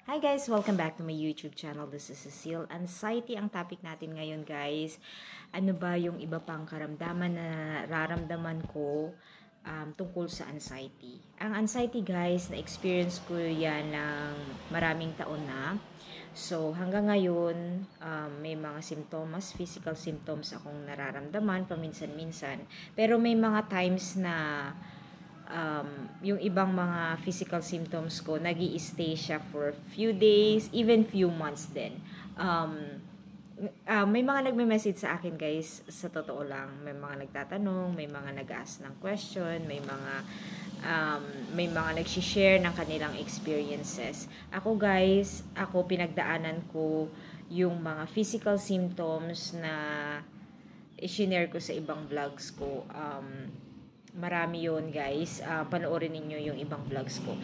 Hi guys! Welcome back to my YouTube channel. This is Cecile. Anxiety ang topic natin ngayon guys. Ano ba yung iba pang karamdaman na nararamdaman ko tungkol sa anxiety? Ang anxiety guys, na-experience ko yan ng maraming taon na. So hanggang ngayon, may mga symptoms, physical symptoms akong nararamdaman paminsan-minsan. Pero may mga times na yung ibang mga physical symptoms ko nag-i-stay siya for few days, even few months din. May mga nagme-message sa akin guys, sa totoo lang. May mga nagtatanong, may mga nag-ask ng question, may mga nag-share ng kanilang experiences. Ako guys, pinagdaanan ko yung mga physical symptoms na i-share ko sa ibang vlogs ko. Marami yun guys, panoorin ninyo yung ibang vlogs ko.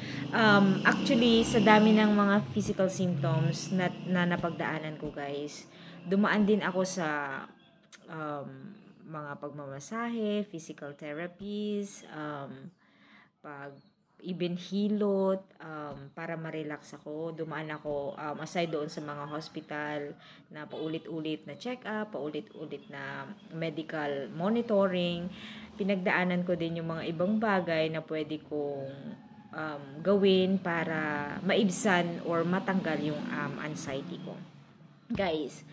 Actually, sa dami ng mga physical symptoms na napagdaanan ko guys, dumaan din ako sa mga pagmamasahe, physical therapies, even hilot, para ma-relax ako. Dumaan ako, aside doon sa mga hospital na paulit-ulit na check-up, paulit-ulit na medical monitoring, pinagdaanan ko din yung mga ibang bagay na pwede kong gawin para maibsan or matanggal yung anxiety ko. Guys,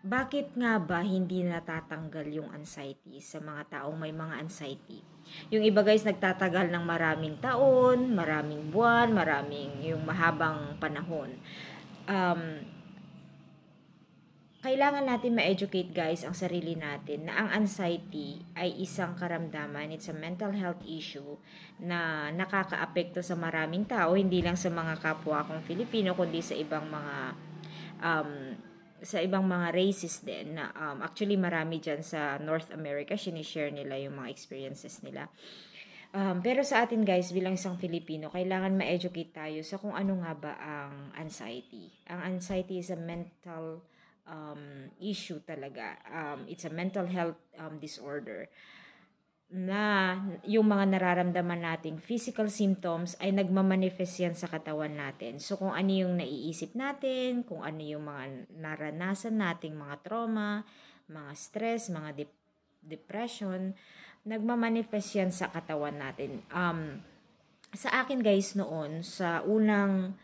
bakit nga ba hindi natatanggal yung anxiety sa mga taong may mga anxiety? Yung iba guys nagtatagal ng maraming taon, maraming buwan, yung mahabang panahon. Kailangan natin ma-educate guys ang sarili natin na ang anxiety ay isang karamdaman, it's a mental health issue na nakakaapekto sa maraming tao, hindi lang sa mga kapwa kong Filipino kundi sa ibang mga races din na actually marami dyan sa North America, sinishare nila yung mga experiences nila. Pero sa atin guys, bilang isang Filipino, kailangan ma-educate tayo sa kung ano nga ba ang anxiety. Ang anxiety is a mental issue talaga. It's a mental health disorder na yung mga nararamdaman nating physical symptoms ay nagmamanifest yan sa katawan natin. So kung ano yung naiisip natin, kung ano yung mga naranasan nating mga trauma, mga stress, mga depression, nagmamanifest yan sa katawan natin. Sa akin guys noon, sa unang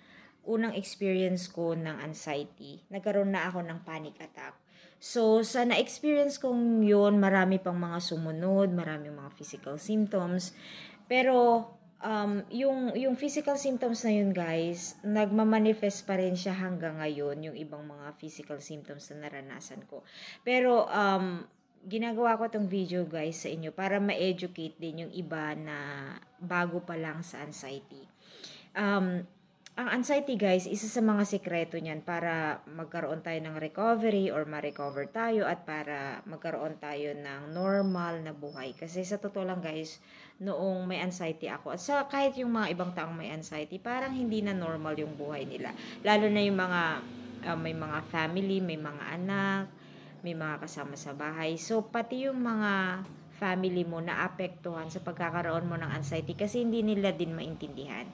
experience ko ng anxiety, nagkaroon na ako ng panic attack. So, sa na-experience kong yun, marami pang mga sumunod, marami mga physical symptoms. Pero, yung physical symptoms na yun guys, nagmamanifest pa rin siya hanggang ngayon, yung ibang mga physical symptoms na naranasan ko. Pero, ginagawa ko tong video guys sa inyo para ma-educate din yung iba na bago pa lang sa anxiety. Ang anxiety guys, isa sa mga sekreto niyan para magkaroon tayo ng recovery or ma-recover tayo at para magkaroon tayo ng normal na buhay. Kasi sa totoo lang guys, noong may anxiety ako at sa kahit yung mga ibang taong may anxiety, parang hindi na normal yung buhay nila. Lalo na yung mga may mga family, may mga anak, may mga kasama sa bahay. So pati yung mga family mo na apektuhan sa pagkakaroon mo ng anxiety kasi hindi nila din maintindihan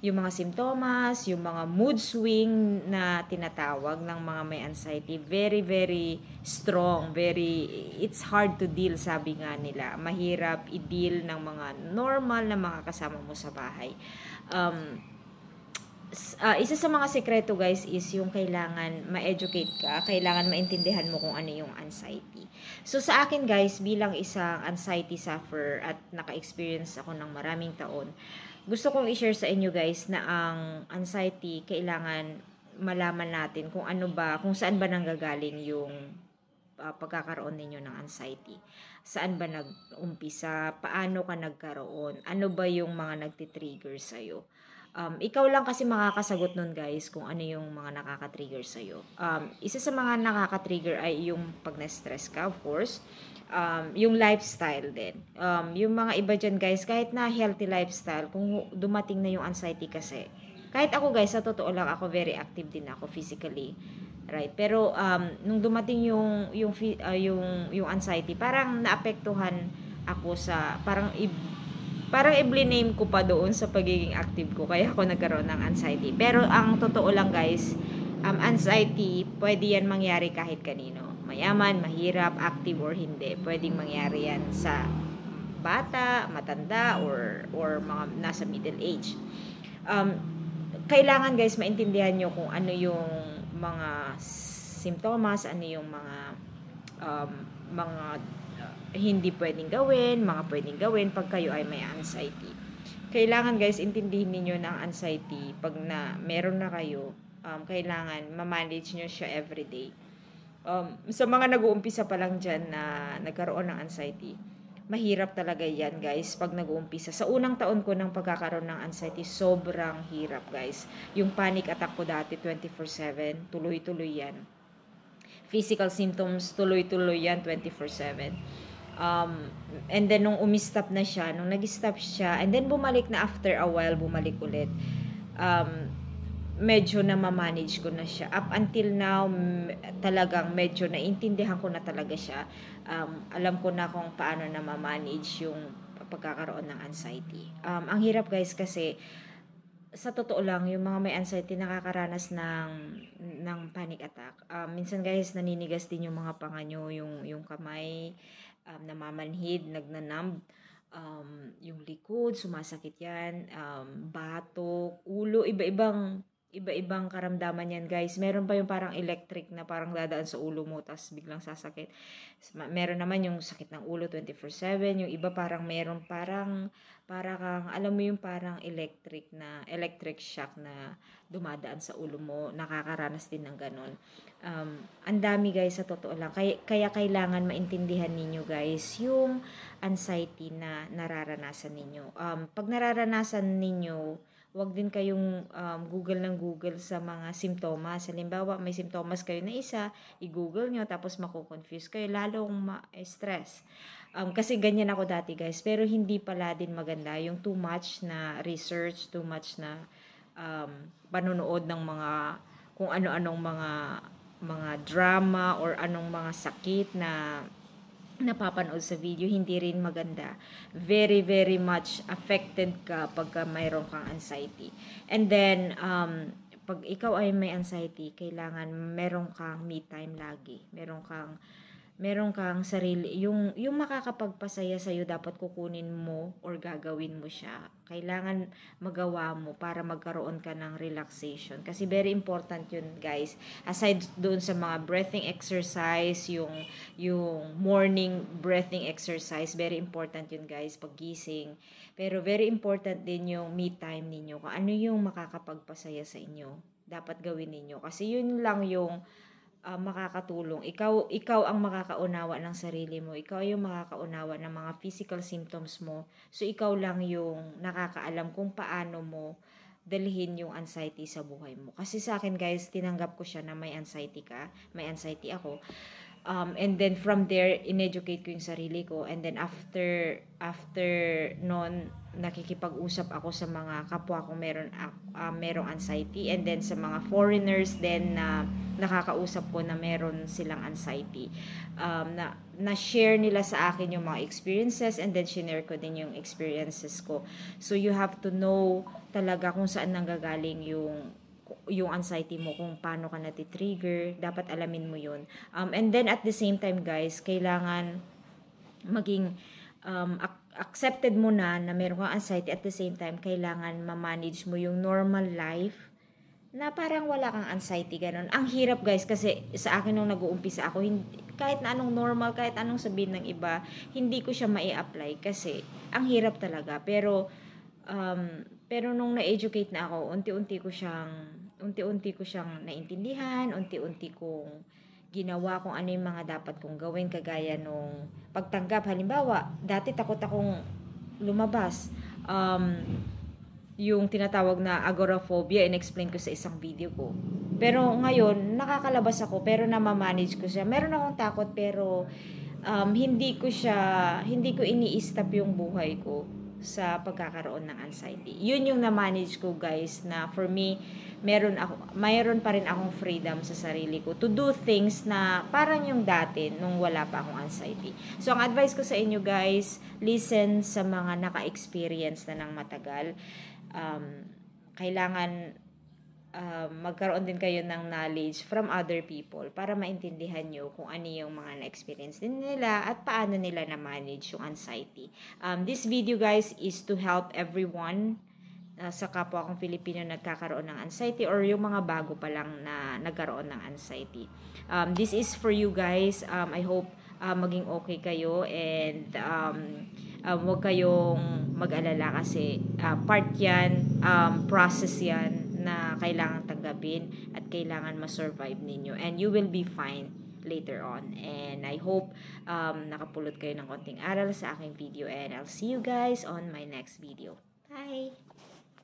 yung mga simptomas, yung mga mood swing na tinatawag ng mga may anxiety, very, very strong, it's hard to deal, sabi nga nila. Mahirap i-deal ng mga normal na mga kasama mo sa bahay. Isa sa mga sekreto guys is yung kailangan ma-educate ka, kailangan maintindihan mo kung ano yung anxiety. So sa akin guys, bilang isang anxiety sufferer at naka-experience ako ng maraming taon, gusto kong i-share sa inyo guys na ang anxiety, kailangan malaman natin kung saan ba nanggagaling yung pagkakaroon ninyo ng anxiety. Saan ba nag-umpisa? Paano ka nagkaroon? Ano ba yung mga nagtitrigger sa'yo? Ikaw lang kasi makakasagot nun guys kung ano yung mga nakaka-trigger sa'yo. Isa sa mga nakaka-trigger ay yung pag na-stress ka, of course. Yung lifestyle din. Yung mga iba dyan guys, kahit na healthy lifestyle, kung dumating na yung anxiety kasi, kahit ako guys, sa totoo lang, ako very active din ako physically. Right? Pero nung dumating yung anxiety, parang naapektuhan ako sa, parang parang i-blame ko pa doon sa pagiging active ko, kaya ako nagkaroon ng anxiety. Pero ang totoo lang guys, anxiety, pwede yan mangyari kahit kanino. Mayaman, mahirap, active or hindi. Pwedeng mangyari yan sa bata, matanda, or mga nasa middle age. Kailangan guys maintindihan nyo kung ano yung mga simptomas, ano yung mga hindi pwedeng gawin, mga pwedeng gawin pag kayo ay may anxiety. Kailangan guys intindihin niyo ng anxiety pag meron na kayo, kailangan ma-manage nyo siya everyday. Sa mga nag-uumpisa pa lang dyan na nagkaroon ng anxiety, mahirap talaga yan guys pag nag-uumpisa. Sa unang taon ko ng pagkakaroon ng anxiety, sobrang hirap guys. Yung panic attack ko dati 24/7, tuloy-tuloy yan. Physical symptoms, tuloy-tuloy yan 24/7. And then nung umistop na siya, nung nag-stop siya, and then bumalik na after a while, bumalik ulit. Medyo na ma-manage ko na siya. Up until now, talagang medyo naintindihan ko na talaga siya. Alam ko na kung paano na ma-manage yung pagkakaroon ng anxiety. Ang hirap guys kasi, sa totoo lang, yung mga may anxiety nakakaranas ng panic attack. Minsan guys, naninigas din yung mga panga nyo, yung kamay, namamanhid, nagnanumb. Yung likod, sumasakit yan, batok, ulo, iba-ibang karamdaman yan guys. Meron pa yung parang electric na parang dadaan sa ulo mo tas biglang sasakit. Meron naman yung sakit ng ulo 24/7, yung iba parang meron parang kang alam mo yung parang electric shock na dumadaan sa ulo mo. Nakakaranas din ng ganun. Ang dami guys, sa totoo lang. Kaya kailangan maintindihan ninyo guys yung anxiety na nararanasan ninyo. Pag nararanasan ninyo, wag din kayong Google sa mga simptomas. Halimbawa, may simptomas kayo na isa, i-Google nyo, tapos mako-confuse kayo, lalong ma-stress. Kasi ganyan ako dati guys, pero hindi pala din maganda yung too much na research, too much na panonood ng mga kung ano-anong mga drama or anong mga sakit na napapanood sa video, hindi rin maganda. Very, very much affected ka pagka mayroon kang anxiety. And then, pag ikaw ay may anxiety, kailangan meron kang me time lagi. Meron kang sarili, yung makakapagpasaya sa'yo, dapat kukunin mo or gagawin mo siya. Kailangan magawa mo para magkaroon ka ng relaxation. Kasi very important yun guys. Aside doon sa mga breathing exercise, yung morning breathing exercise, very important yun guys, paggising. Pero very important din yung me time ninyo. Kung ano yung makakapagpasaya sa inyo, dapat gawin ninyo. Kasi yun lang yung makakatulong. Ikaw ang makakaunawa ng sarili mo. Ikaw yung makakaunawa ng mga physical symptoms mo. So, ikaw lang yung nakakaalam kung paano mo dalhin yung anxiety sa buhay mo. Kasi sa akin, guys, tinanggap ko siya na may anxiety ka. May anxiety ako. And then, from there, in-educate ko yung sarili ko. And then, after non nakikipag-usap ako sa mga kapwa ko merong anxiety, and then sa mga foreigners din na nakakausap ko na meron silang anxiety, na share nila sa akin yung mga experiences, and then share ko din yung experiences ko. So you have to know talaga kung saan nanggagaling yung anxiety mo, kung paano ka nati-trigger, dapat alamin mo yun. And then at the same time guys, kailangan maging accepted mo na meron kang anxiety. At the same time, kailangan ma-manage mo yung normal life na parang wala kang anxiety, ganun. Ang hirap guys, kasi sa akin nung nag-uumpisa ako, kahit na anong normal, kahit anong sabihin ng iba, hindi ko siya mai-apply kasi ang hirap talaga. Pero nung na-educate na ako, unti-unti ko siyang naintindihan, unti-unti kong ginawa kung ano yung mga dapat kong gawin, kagaya nung pagtanggap. Halimbawa, dati takot akong lumabas. Yung tinatawag na agoraphobia, in-explain ko sa isang video ko. Pero ngayon, nakakalabas ako, pero na-manage ko siya. Meron akong takot, pero hindi ko ini-stop yung buhay ko. sa pagkakaroon ng anxiety. Yun yung na-manage ko guys, na for me, mayroon pa rin akong freedom sa sarili ko to do things na parang yung dati nung wala pa akong anxiety. So, ang advice ko sa inyo guys, listen sa mga naka-experience na ng matagal. Kailangan magkaroon din kayo ng knowledge from other people para maintindihan nyo kung ano yung mga na-experience din nila at paano nila na-manage yung anxiety. This video guys is to help everyone sa kapwa kong Filipino nagkakaroon ng anxiety or yung mga bago pa lang na nagkaroon ng anxiety. This is for you guys. I hope maging okay kayo and huwag kayong mag-alala kasi part yan, process yan na kailangan tanggapin at kailangan ma-survive ninyo and you will be fine later on. And I hope nakapulot kayo ng konting aral sa aking video and I'll see you guys on my next video. Bye!